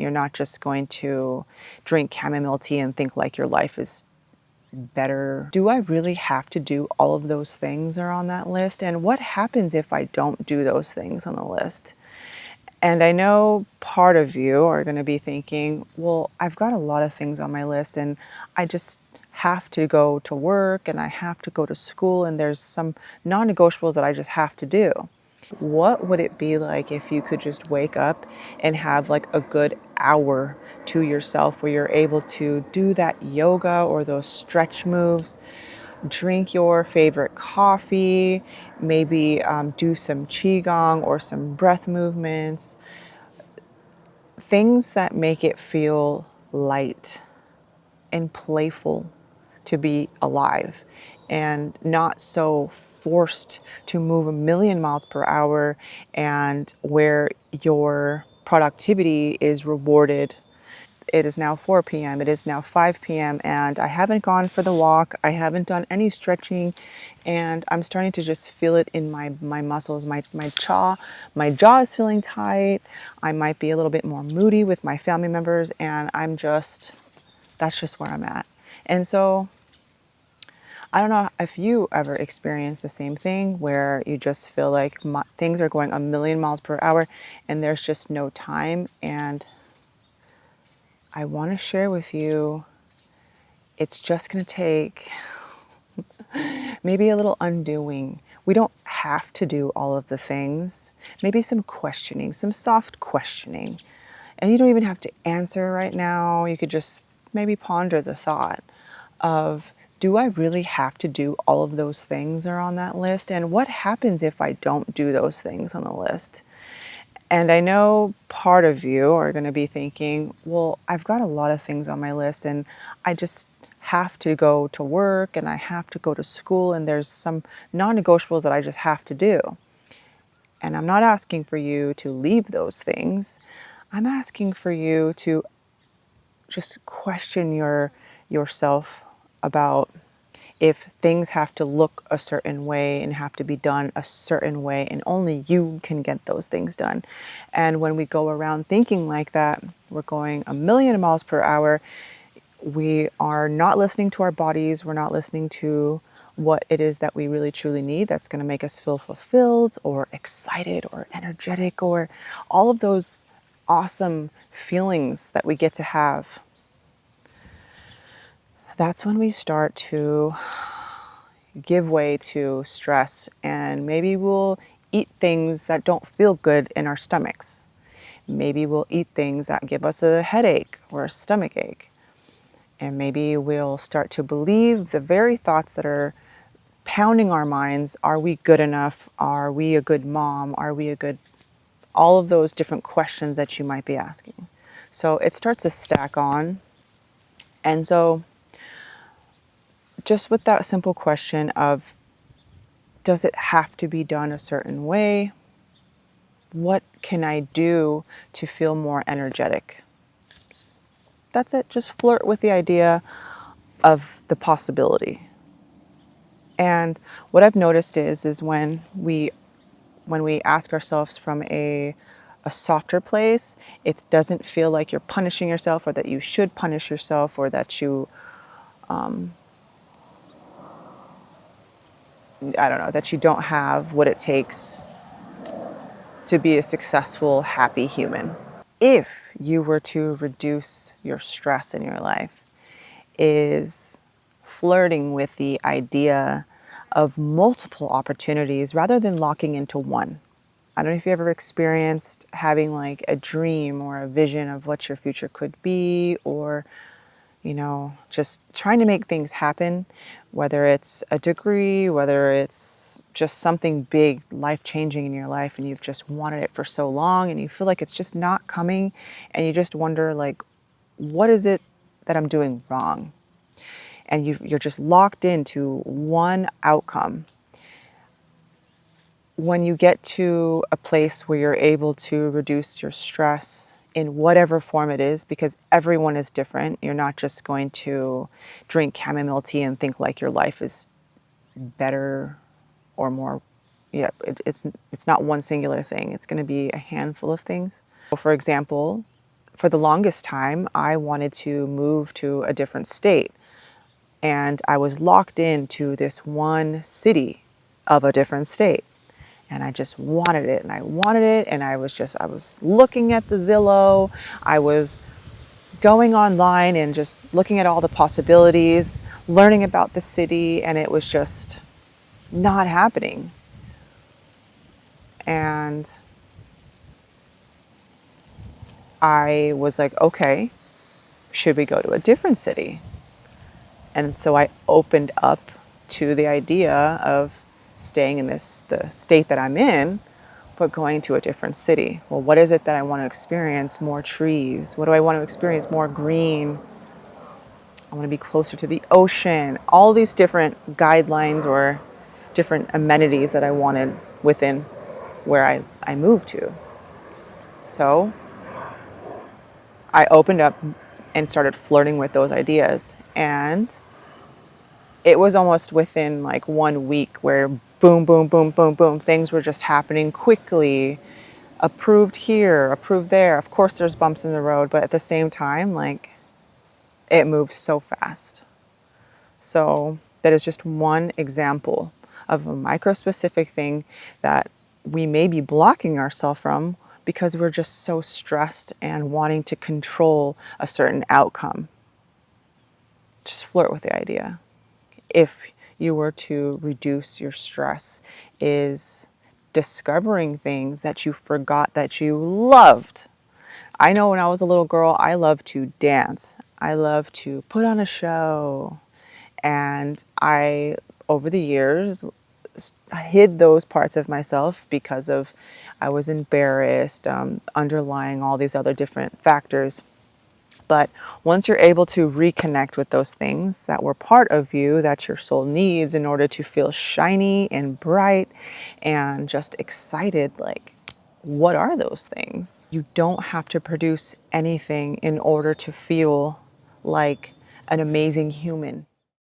You're not just going to drink chamomile tea and think like your life is better. Do I really have to do all of those things that are on that list? And what happens if I don't do those things on the list? And I know part of you are going to be thinking, well, I've got a lot of things on my list and I just have to go to work and I have to go to school and there's some non-negotiables that I just have to do. What would it be like if you could just wake up and have like a good hour to yourself where you're able to do that yoga or those stretch moves, drink your favorite coffee, maybe do some qigong or some breath movements, things that make it feel light and playful to be alive and not so forced to move a million miles per hour and where your productivity is rewarded. It is now 4 p.m. It is now 5 p.m. and I haven't gone for the walk. I haven't done any stretching and I'm starting to just feel it in my muscles, my jaw. My jaw is feeling tight. I might be a little bit more moody with my family members and that's just where I'm at. And so I don't know if you ever experience the same thing where you just feel like things are going a million miles per hour and there's just no time. And I want to share with you, it's just going to take maybe a little undoing. We don't have to do all of the things. Maybe some questioning, some soft questioning. And you don't even have to answer right now. You could just maybe ponder the thought of, do I really have to do all of those things that are on that list? And what happens if I don't do those things on the list? And I know part of you are going to be thinking, well, I've got a lot of things on my list and I just have to go to work and I have to go to school and there's some non-negotiables that I just have to do. And I'm not asking for you to leave those things. I'm asking for you to just question yourself about if things have to look a certain way and have to be done a certain way and only you can get those things done. And when we go around thinking like that, we're going a million miles per hour. We are not listening to our bodies. We're not listening to what it is that we really truly need that's going to make us feel fulfilled or excited or energetic or all of those awesome feelings that we get to have. That's when we start to give way to stress and maybe we'll eat things that don't feel good in our stomachs. Maybe we'll eat things that give us a headache or a stomach ache. And maybe we'll start to believe the very thoughts that are pounding our minds. Are we good enough? Are we a good mom? Are we a good, all of those different questions that you might be asking. So it starts to stack on. And so just with that simple question of, does it have to be done a certain way? What can I do to feel more energetic? That's it. Just flirt with the idea of the possibility. And what I've noticed is when we ask ourselves from a softer place, it doesn't feel like you're punishing yourself or that you should punish yourself or that you I don't know, that you don't have what it takes to be a successful, happy human. If you were to reduce your stress in your life, is flirting with the idea of multiple opportunities rather than locking into one. I don't know if you ever experienced having like a dream or a vision of what your future could be, or just trying to make things happen, whether it's a degree, whether it's just something big, life-changing in your life, and you've just wanted it for so long and you feel like it's just not coming and you just wonder like, what is it that I'm doing wrong? And you're just locked into one outcome. When you get to a place where you're able to reduce your stress in whatever form it is, because everyone is different, you're not just going to drink chamomile tea and think like your life is better or more. Yeah, it's not one singular thing. It's going to be a handful of things. For example, for the longest time, I wanted to move to a different state. And I was locked into this one city of a different state. And I just wanted it and I wanted it. And I was looking at the Zillow. I was going online and just looking at all the possibilities, learning about the city. And it was just not happening. And I was like, okay, should we go to a different city? And so I opened up to the idea of staying in the state that I'm in, but going to a different city. Well, what is it that I want to experience? More trees. What do I want to experience? More green. I want to be closer to the ocean. All these different guidelines or different amenities that I wanted within where I moved to. So I opened up and started flirting with those ideas. And it was almost within like 1 week where boom, boom, boom, boom, boom, things were just happening quickly. Approved here, approved there. Of course, there's bumps in the road, but at the same time, like it moves so fast. So that is just one example of a micro specific thing that we may be blocking ourselves from because we're just so stressed and wanting to control a certain outcome. Just flirt with the idea. If you were to reduce your stress, is discovering things that you forgot that you loved. I know when I was a little girl, I loved to dance. I loved to put on a show. And I, over the years, hid those parts of myself because of I was embarrassed, underlying all these other different factors. But once you're able to reconnect with those things that were part of you, that your soul needs in order to feel shiny and bright and just excited, like, what are those things? You don't have to produce anything in order to feel like an amazing human.